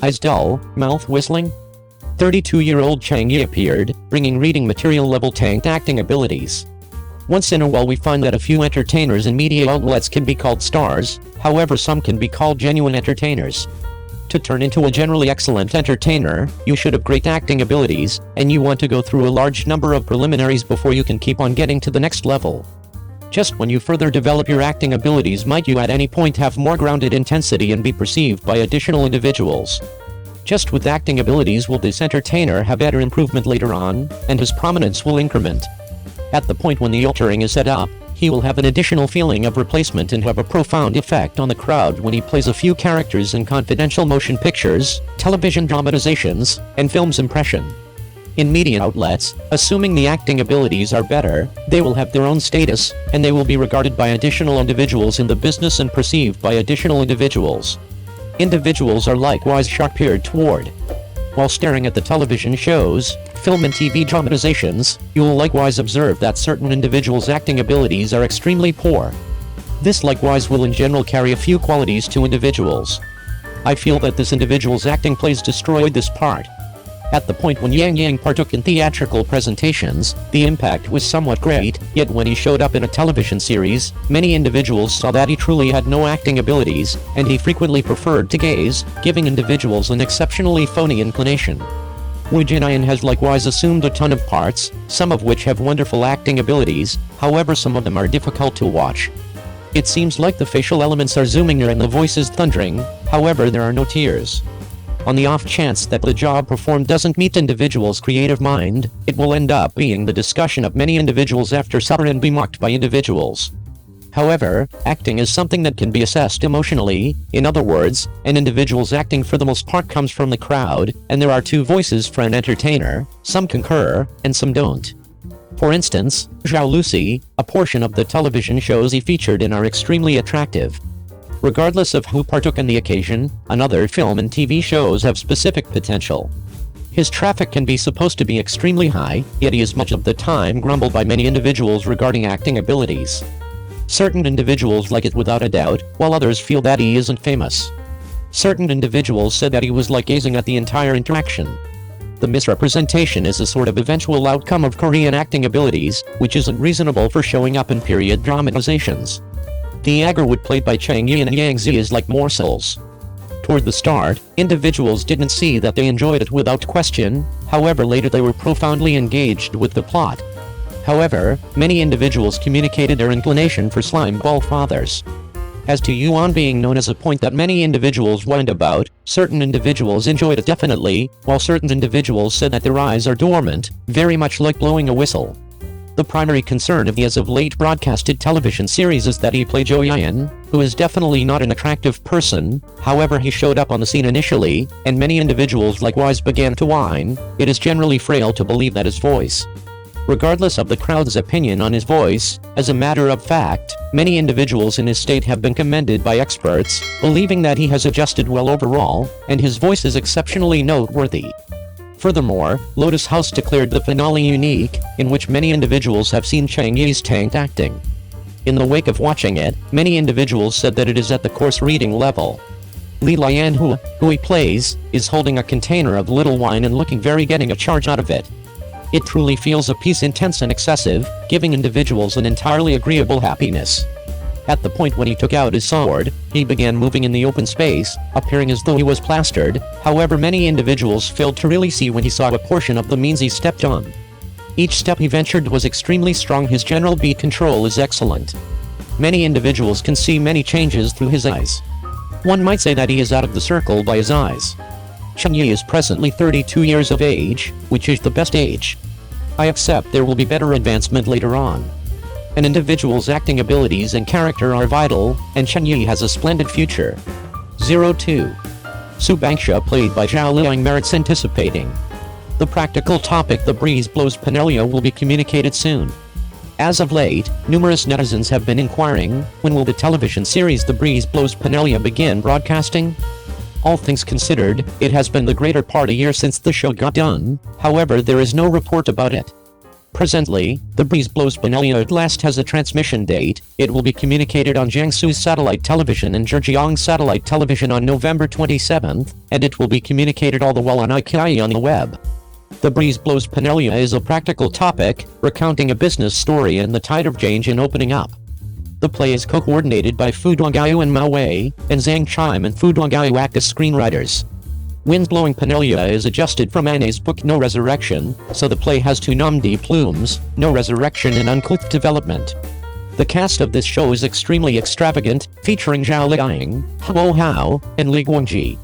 eyes dull, mouth whistling? 32-year-old Cheng Yi appeared, bringing reading material level tanked acting abilities. Once in a while we find that a few entertainers and media outlets can be called stars, however some can be called genuine entertainers. To turn into a generally excellent entertainer, you should have great acting abilities, and you want to go through a large number of preliminaries before you can keep on getting to the next level. Just when you further develop your acting abilities might you at any point have more grounded intensity and be perceived by additional individuals. Just with acting abilities will this entertainer have better improvement later on, and his prominence will increment. At the point when the altering is set up, he will have an additional feeling of replacement and have a profound effect on the crowd when he plays a few characters in confidential motion pictures, television dramatizations, and films impression. In media outlets, assuming the acting abilities are better, they will have their own status, and they will be regarded by additional individuals in the business and perceived by additional individuals. Individuals are likewise sharp-eared toward. While staring at the television shows, film and TV dramatizations, you will likewise observe that certain individuals' acting abilities are extremely poor. This likewise will in general carry a few qualities to individuals. I feel that this individual's acting plays destroyed this part. At the point when Yang Yang partook in theatrical presentations, the impact was somewhat great, yet when he showed up in a television series, many individuals saw that he truly had no acting abilities, and he frequently preferred to gaze, giving individuals an exceptionally phony inclination. Wu Jinayan has likewise assumed a ton of parts, some of which have wonderful acting abilities, however some of them are difficult to watch. It seems like the facial elements are zooming and the voice is thundering, however there are no tears. On the off chance that the job performed doesn't meet individuals' creative mind, it will end up being the discussion of many individuals after supper and be mocked by individuals. However, acting is something that can be assessed emotionally. In other words, an individual's acting for the most part comes from the crowd, and there are two voices for an entertainer, some concur, and some don't. For instance, Zhao Liying, a portion of the television shows he featured in are extremely attractive. Regardless of who partook in the occasion, another film and TV shows have specific potential. His traffic can be supposed to be extremely high, yet he is much of the time grumbled by many individuals regarding acting abilities. Certain individuals like it without a doubt, while others feel that he isn't famous. Certain individuals said that he was like gazing at the entire interaction. The misrepresentation is a sort of eventual outcome of Korean acting abilities, which isn't reasonable for showing up in period dramatizations. The agarwood played by Cheng Yi and Yang Zi is like morsels. Toward the start, individuals didn't see that they enjoyed it without question, however later they were profoundly engaged with the plot. However, many individuals communicated their inclination for slime ball fathers. As to Yuan being known as a point that many individuals whined about, certain individuals enjoyed it definitely, while certain individuals said that their eyes are dormant, very much like blowing a whistle. The primary concern of the as of late broadcasted television series is that he played Zhao Liying, who is definitely not an attractive person, however he showed up on the scene initially, and many individuals likewise began to whine. It is generally frail to believe that his voice. Regardless of the crowd's opinion on his voice, as a matter of fact, many individuals in his state have been commended by experts, believing that he has adjusted well overall, and his voice is exceptionally noteworthy. Furthermore, Lotus House declared the finale unique, in which many individuals have seen Cheng Yi's tanked acting. In the wake of watching it, many individuals said that it is at the course reading level. Li Lian who he plays, is holding a container of little wine and looking very getting a charge out of it. It truly feels a piece intense and excessive, giving individuals an entirely agreeable happiness. At the point when he took out his sword, he began moving in the open space, appearing as though he was plastered, however many individuals failed to really see when he saw a portion of the means he stepped on. Each step he ventured was extremely strong. His general beat control is excellent. Many individuals can see many changes through his eyes. One might say that he is out of the circle by his eyes. Cheng Yi is presently 32 years of age, which is the best age. I accept there will be better advancement later on. An individual's acting abilities and character are vital, and Cheng Yi has a splendid future. 02. Banxia played by Zhao Liying merits anticipating. The practical topic The Breeze Blows Penelia will be communicated soon. As of late, numerous netizens have been inquiring, when will the television series The Breeze Blows Penelia begin broadcasting? All things considered, it has been the greater part a year since the show got done, however there is no report about it. Presently, The Breeze Blows Penellia at last has a transmission date. It will be communicated on Jiangsu's satellite television and Zhejiang's satellite television on November 27th, and it will be communicated all the while on IKI on the web. The Breeze Blows Penellia is a practical topic, recounting a business story and the tide of change in opening up. The play is co-coordinated by Fu Duangyu and Mao Wei, and Zhang Chime and Fu Duangyu act as screenwriters. Wind-blowing Penellia is adjusted from Anne's book No Resurrection, so the play has two nom de plumes, No Resurrection and Uncouth Development. The cast of this show is extremely extravagant, featuring Zhao Liying, Huo Hao, and Li Guangji.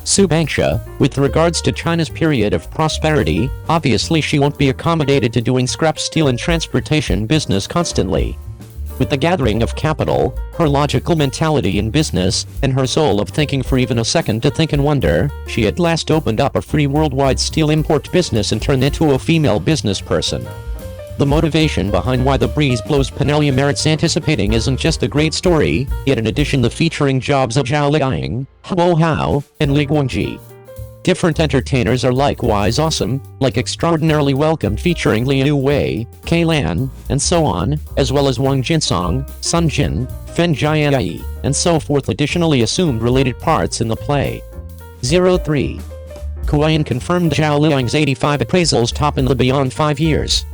Banxia, with regards to China's period of prosperity, obviously she won't be accommodated to doing scrap steel and transportation business constantly. With the gathering of capital, her logical mentality in business, and her soul of thinking for even a second to think and wonder, she at last opened up a free worldwide steel import business and turned into a female business person. The motivation behind why The Breeze Blows Penellia merits anticipating isn't just a great story, yet in addition the featuring jobs of Zhao Liying, Huo Hao, and Li Guangji. Different entertainers are likewise awesome, like Extraordinarily Welcomed featuring Liu Wei, Kei Lan, and so on, as well as Wang Jinsong, Sun Jin, Fen Jianyi, and so forth additionally assumed related parts in the play. 03. Kuayan confirmed Zhao Liying's 85 appraisals top in the beyond 5 years.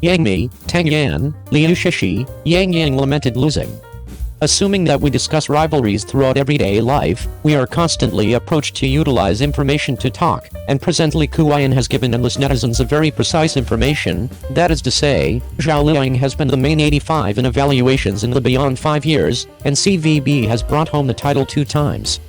Yang Tang Yan, Liu Shishi, Yang Yang lamented losing. Assuming that we discuss rivalries throughout everyday life, we are constantly approached to utilize information to talk, and presently Kuayan has given endless netizens a very precise information, that is to say, Zhao Liying has been the main 85 in evaluations in the beyond 5 years, and CVB has brought home the title 2 times.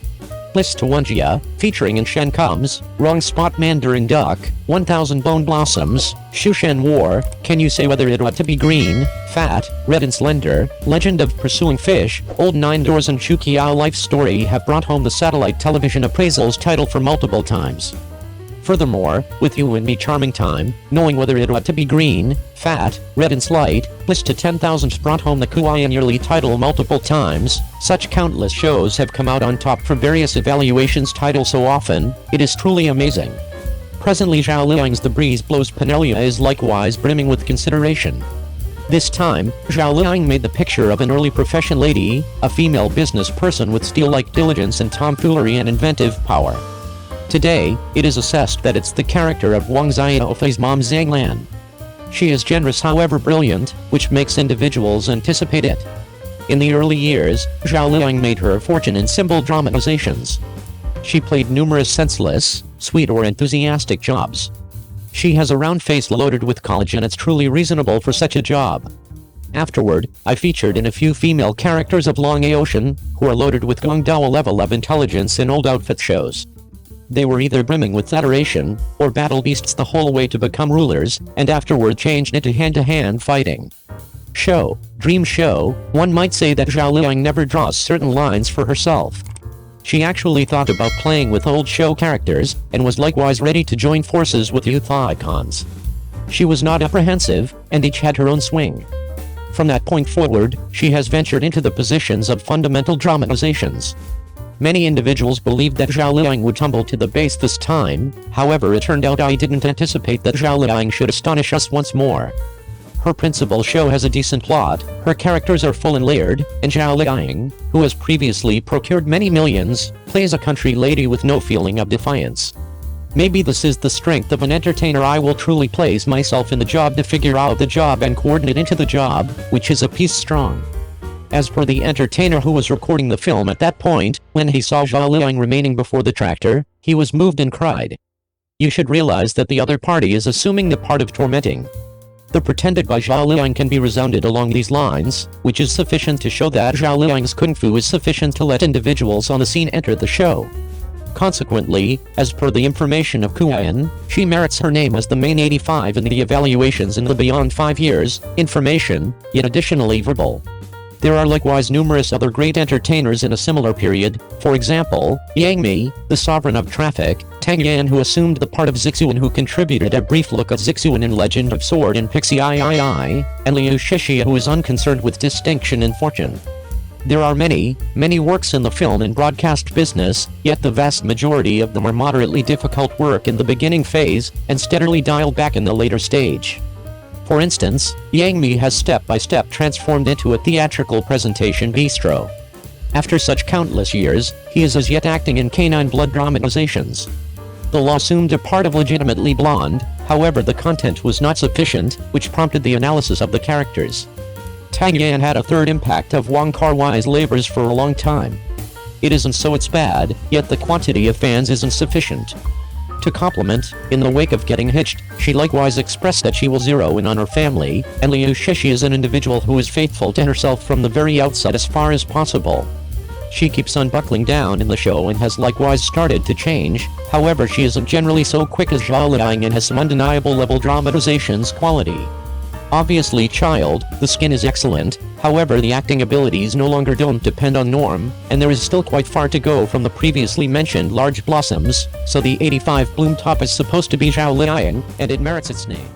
List to Banxia, featuring In Shen Comes, Wrong Spot Mandarin Duck, 1000 Bone Blossoms, Shushan War, Can You Say Whether It Ought to Be Green, Fat, Red and Slender, Legend of Pursuing Fish, Old Nine Doors and Chu Kiao Life Story have brought home the satellite television appraisals title for multiple times. Furthermore, With You and Me Charming Time, Knowing Whether It Ought to Be Green, Fat, Red and Slight, List to 10,000 brought home the Kuayan yearly title multiple times. Such countless shows have come out on top from various evaluations title so often, it is truly amazing. Presently Zhao Liying's The Breeze Blows Penellia is likewise brimming with consideration. This time, Zhao Liying made the picture of an early profession lady, a female business person with steel-like diligence and tomfoolery and inventive power. Today, it is assessed that it's the character of Wang Xiaofei's mom Zhang Lan. She is generous however brilliant, which makes individuals anticipate it. In the early years, Zhao Liying made her fortune in simple dramatizations. She played numerous senseless, sweet or enthusiastic jobs. She has a round face loaded with collagen and it's truly reasonable for such a job. Afterward, I featured in a few female characters of Long Ocean, who are loaded with Guangdao level of intelligence in old outfit shows. They were either brimming with adoration, or battle beasts the whole way to become rulers, and afterward changed into hand-to-hand fighting. Dream show, one might say that Zhao Liying never draws certain lines for herself. She actually thought about playing with old show characters, and was likewise ready to join forces with youth icons. She was not apprehensive, and each had her own swing. From that point forward, she has ventured into the positions of fundamental dramatizations. Many individuals believed that Zhao Liying would tumble to the base this time, however it turned out I didn't anticipate that Zhao Liying should astonish us once more. Her principal show has a decent plot, her characters are full and layered, and Zhao Liying, who has previously procured many millions, plays a country lady with no feeling of defiance. Maybe this is the strength of an entertainer. I will truly place myself in the job to figure out the job and coordinate into the job, which is a piece strong. As per the entertainer who was recording the film at that point, when he saw Zhao Liying remaining before the tractor, he was moved and cried. You should realize that the other party is assuming the part of tormenting. The pretended by Zhao Liying can be resounded along these lines, which is sufficient to show that Zhao Liying's kung fu is sufficient to let individuals on the scene enter the show. Consequently, as per the information of Kuayan, she merits her name as the main 85 in the evaluations in the beyond 5 years, information, yet additionally verbal. There are likewise numerous other great entertainers in a similar period, for example, Yang Mi, the sovereign of traffic, Tang Yan who assumed the part of Zixuan who contributed a brief look at Zixuan in Legend of Sword and Pixie III, and Liu Shishi who is unconcerned with distinction and fortune. There are many works in the film and broadcast business, yet the vast majority of them are moderately difficult work in the beginning phase, and steadily dial back in the later stage. For instance, Yang Mi has step-by-step transformed into a theatrical presentation bistro. After such countless years, he is as yet acting in canine blood dramatizations. The law assumed a part of Legitimately Blonde, however the content was not sufficient, which prompted the analysis of the characters. Tang Yan had a third impact of Wong Kar-wai's labors for a long time. It isn't so it's bad, yet the quantity of fans isn't sufficient. To complement, in the wake of getting hitched, she likewise expressed that she will zero in on her family, and Liu Shishi is an individual who is faithful to herself from the very outset as far as possible. She keeps on buckling down in the show and has likewise started to change, however she isn't generally so quick as Zhao Liying and has some undeniable level dramatizations quality. Obviously child, the skin is excellent, however the acting abilities no longer don't depend on norm, and there is still quite far to go from the previously mentioned large blossoms, so the 85 bloom top is supposed to be Zhao Liying, and it merits its name.